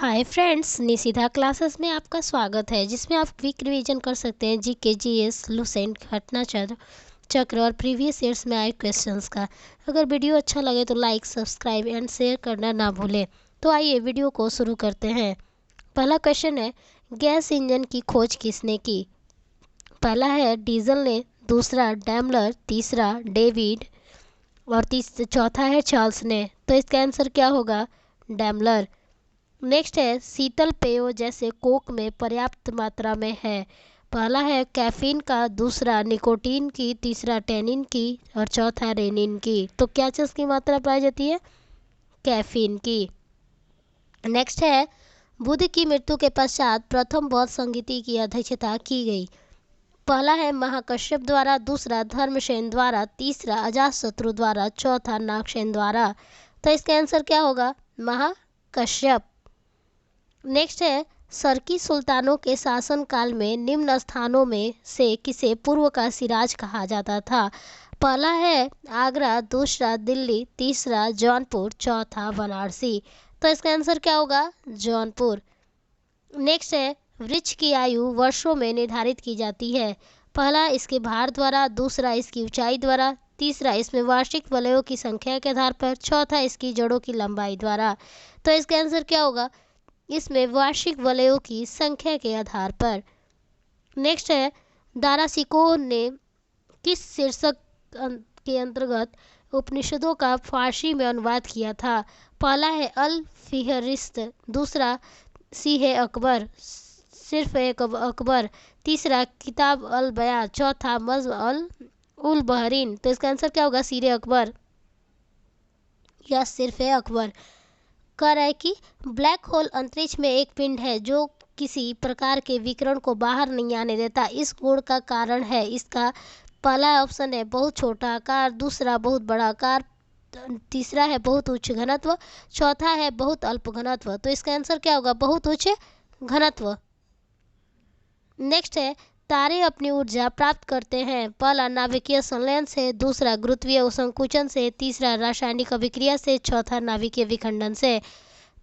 Hi friends, निशिथा classes में आपका स्वागत है, जिसमें आप क्विक रिवीजन कर सकते हैं जीके, जीएस, लुसेंट, घटना चक्र और प्रीवियस ईयर्स में आए क्वेश्चंस का। अगर वीडियो अच्छा लगे तो लाइक, सब्सक्राइब एंड शेयर करना ना भूलें। तो आइए वीडियो को शुरू करते हैं। पहला क्वेश्चन है, गैस इंजन की खोज किसने की? पहला है डीजल ने, दूसरा डैमलर, तीसरा डेविड और चौथा है चार्ल्स ने। तो इसका आंसर क्या होगा? डैमलर। नेक्स्ट है, शीतल पेयों जैसे कोक में पर्याप्त मात्रा में है। पहला है कैफीन का, दूसरा निकोटीन की, तीसरा टेनिन की और चौथा रेनिन की। तो क्या चीज़ की मात्रा पाई जाती है? कैफीन की। नेक्स्ट है, बुद्ध की मृत्यु के पश्चात प्रथम बौद्ध संगीति की अध्यक्षता की गई। पहला है महाकश्यप द्वारा, दूसरा धर्मसेन द्वारा, तीसरा अजातशत्रु द्वारा, चौथा नागसेन द्वारा। तो इसका आंसर क्या होगा? महाकश्यप। नेक्स्ट है, सरकी सुल्तानों के शासनकाल में निम्न स्थानों में से किसे पूर्व का सिराज कहा जाता था? पहला है आगरा, दूसरा दिल्ली, तीसरा जौनपुर, चौथा वाराणसी। तो इसका आंसर क्या होगा? जौनपुर। नेक्स्ट है, वृक्ष की आयु वर्षों में निर्धारित की जाती है। पहला इसके भार द्वारा, दूसरा इसकी ऊंचाई द्वारा, तीसरा इसमें वार्षिक वलयों की संख्या के आधार पर, चौथा इसकी जड़ों की लंबाई द्वारा। तो इसका आंसर क्या होगा? इसमें वार्षिक वलयों की संख्या के आधार पर। नेक्स्ट है, दाराशिकोह ने किस शीर्षक के अंतर्गत उपनिषदों का फारसी में अनुवाद किया था? पहला है अल फिहरिस्त, दूसरा सीह अकबर, सिर्फ एक अकबर, तीसरा किताब अल बयान, चौथा मज़्म अल उल बहरीन। तो इसका आंसर क्या होगा? सीर अकबर या सिर्फ अकबर। कह रहा है कि ब्लैक होल अंतरिक्ष में एक पिंड है जो किसी प्रकार के विकिरण को बाहर नहीं आने देता। इस गुण का कारण है इसका पहला ऑप्शन है बहुत छोटा आकार, दूसरा बहुत बड़ा आकार, तीसरा है बहुत उच्च घनत्व, चौथा है बहुत अल्प घनत्व। तो इसका आंसर क्या होगा? बहुत उच्च घनत्व। नेक्स्ट है, तारे अपनी ऊर्जा प्राप्त करते हैं। पहला नाभिकीय संलयन से, दूसरा गुरुत्वीय संकुचन से, तीसरा रासायनिक अभिक्रिया से, चौथा नाभिकीय विखंडन से।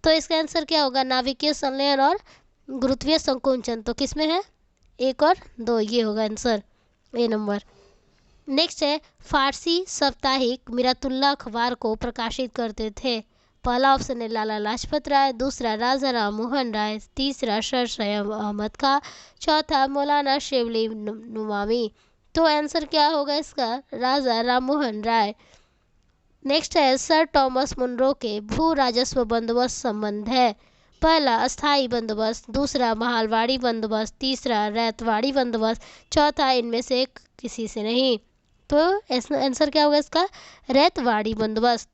तो इसका आंसर क्या होगा? नाभिकीय संलयन और गुरुत्वीय संकुचन। तो किसमें है? 1 और 2, ये होगा आंसर, ए नंबर। नेक्स्ट है, फारसी साप्ताहिक मिरातुल्लाह अखबार को प्रकाशित करते थे। पहला ऑप्शन है लाला लाजपत राय, दूसरा राजा राम मोहन राय, तीसरा सर सैयद अहमद खां, चौथा मौलाना शिवली नुमामी। तो आंसर क्या होगा इसका? राजा राम मोहन राय। नेक्स्ट है, सर टॉमस मुनरो के भू राजस्व बंदोबस्त संबंध है। पहला अस्थाई बंदोबस्त, दूसरा महालवाड़ी बंदोबस्त, तीसरा रैतवाड़ी बंदोबस्त, चौथा इनमें से किसी से नहीं। तो आंसर क्या होगा इसका? रैतवाड़ी बंदोबस्त।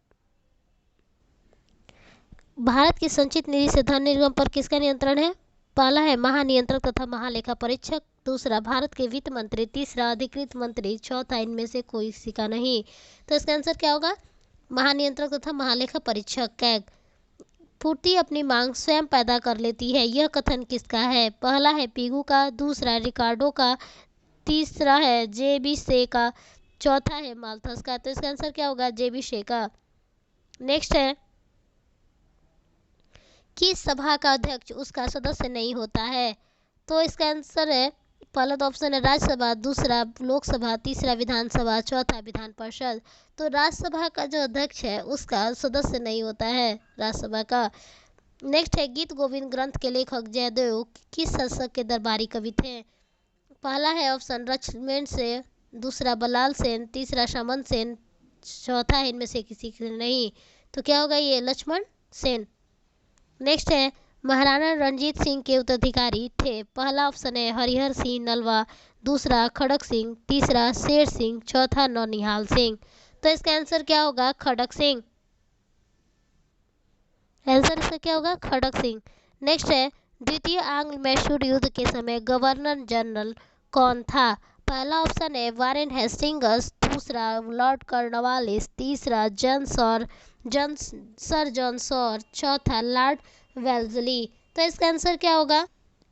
भारत की संचित निधि से धन निर्गम पर किसका नियंत्रण है? पहला है महानियंत्रक तथा महालेखा परीक्षक, दूसरा भारत के वित्त मंत्री, तीसरा अधिकृत मंत्री, चौथा इनमें से कोई किसी का नहीं। तो इसका आंसर क्या होगा? महानियंत्रक तथा महालेखा परीक्षक। कैग। पूर्ति अपनी मांग स्वयं पैदा कर लेती है, यह कथन किसका है? पहला है पीगू का, दूसरा रिकार्डो का, तीसरा है जेबी शे का, चौथा है माल्थस का। तो इसका आंसर क्या होगा? जेबी शे का। नेक्स्ट है, किस सभा का अध्यक्ष उसका सदस्य नहीं होता है? तो इसका आंसर है, पहला तो ऑप्शन है राज्यसभा, दूसरा लोकसभा, तीसरा विधानसभा, चौथा विधान परिषद। तो राज्यसभा का जो अध्यक्ष है उसका सदस्य नहीं होता है राज्यसभा का। नेक्स्ट है, गीत गोविंद ग्रंथ के लेखक जयदेव किस शासक के दरबारी कवि थे? पहला है ऑप्शन लक्ष्मण सेन, दूसरा बल्लाल सेन, तीसरा सामंत सेन, चौथा इनमें से किसी के नहीं। तो क्या होगा ये? लक्ष्मण सेन। नेक्स्ट है, महाराणा रणजीत सिंह के उत्तराधिकारी थे। पहला ऑप्शन है हरिहर सिंह नलवा, दूसरा खड़क सिंह, तीसरा शेर सिंह, चौथा नौनिहाल सिंह। तो इसका आंसर क्या होगा? खड़क सिंह। आंसर इसका क्या होगा? खड़क सिंह। नेक्स्ट है, द्वितीय आंग्ल मैसूर युद्ध के समय गवर्नर जनरल कौन था? पहला ऑप्शन है वारेन हेस्टिंग्स, दूसरा लॉर्ड कॉर्नवालिस, तीसरा सर जॉन सॉर, चौथा लॉर्ड वेल्जली। तो इसका आंसर क्या होगा?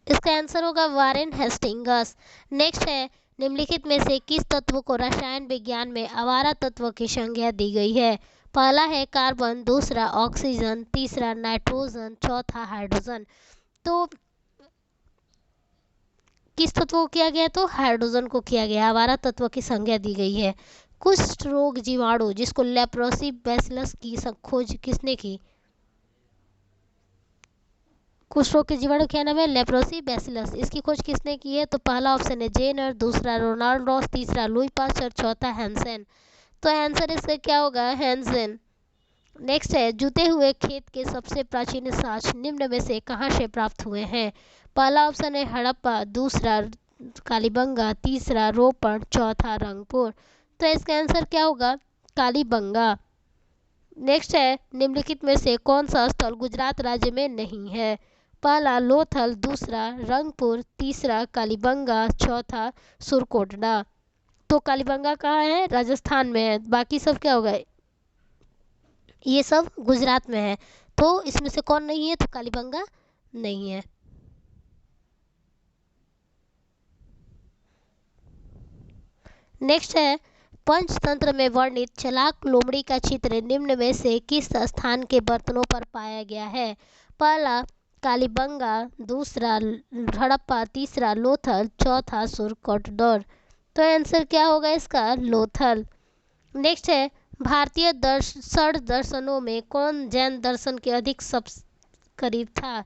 इसका आंसर होगा वारेन हेस्टिंग्स। नेक्स्ट है, निम्नलिखित में से किस तत्व को रसायन विज्ञान में अवारा तत्व की संज्ञा दी गई है? पहला है कार्बन, दूसरा ऑक्सीजन, तीसरा नाइट्रोजन, चौथा हाइड्रोजन। तो किस तत्व को किया गया? तो हाइड्रोजन को किया गया। आवारा तत्व की संज्ञा दी गई है। कुष्ठ रोग जीवाणु जिसको लेप्रोसी बैसिलस की खोज किसने की? कुष्ठ रोग के जीवाणु क्या नाम है? Leprosy bacillus. इसकी खोज किसने की है? तो पहला ऑप्शन है जेनर, दूसरा रोनाल्ड रॉस, तीसरा लुई पास्चर, चौथा हैंसेन। तो आंसर इसका क्या होगा? हैंसेन। नेक्स्ट है जुते हुए खेत के सबसे प्राचीन साक्ष्य निम्न में से कहाँ से प्राप्त हुए हैं? पहला ऑप्शन है हड़प्पा, दूसरा कालीबंगा, तीसरा रोपण, चौथा रंगपुर। तो इसका आंसर क्या होगा? कालीबंगा। नेक्स्ट है निम्नलिखित में से कौन सा स्थल गुजरात राज्य में नहीं है? पहला लोथल, दूसरा रंगपुर, तीसरा कालीबंगा, चौथा सुरकोटड़ा। तो कालीबंगा कहाँ है? राजस्थान में है। बाकी सब क्या होगा? ये सब गुजरात में है। तो इसमें से कौन नहीं है? तो कालीबंगा नहीं है। नेक्स्ट है पंचतंत्र में वर्णित चलाक लोमड़ी का चित्र निम्न में से किस स्थान के बर्तनों पर पाया गया है? पहला कालीबंगा, दूसरा हड़प्पा, तीसरा लोथल, चौथा सुरकोटद्वार। तो आंसर क्या होगा इसका? लोथल। नेक्स्ट है भारतीय षड दर्शनों में कौन जैन दर्शन के अधिक सब करीब था?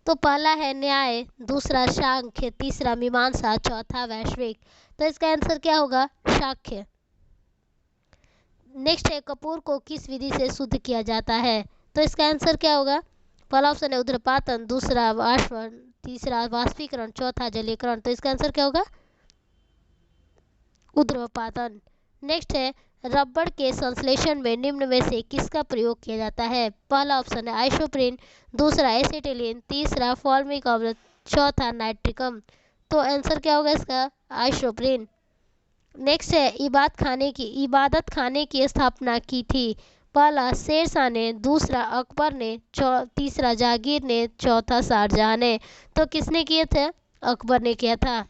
तो पहला है न्याय, दूसरा सांख्य, तीसरा मीमांसा, चौथा वैश्विक। तो इसका आंसर क्या होगा? सांख्य। नेक्स्ट है कपूर को किस विधि से शुद्ध किया जाता है? तो इसका आंसर क्या होगा? पहला ऑप्शन है उद्रपातन, दूसरा वाष्पन, तीसरा वाष्पीकरण, चौथा जलीकरण। तो इसका आंसर क्या होगा? उद्रपातन। नेक्स्ट है रबड़ के संश्लेषण में निम्न में से किसका प्रयोग किया जाता है? पहला ऑप्शन है आइसोप्रीन, दूसरा एसिटिलीन, तीसरा फॉर्मिक अम्ल, चौथा नाइट्रिकम। तो आंसर क्या होगा इसका? आइसोप्रीन। नेक्स्ट है इबादत खाने की स्थापना की थी। पहला शेरशाह ने, दूसरा अकबर ने, तीसरा जहांगीर ने, चौथा शाहजहां ने। तो किसने किए थे? अकबर ने किया था।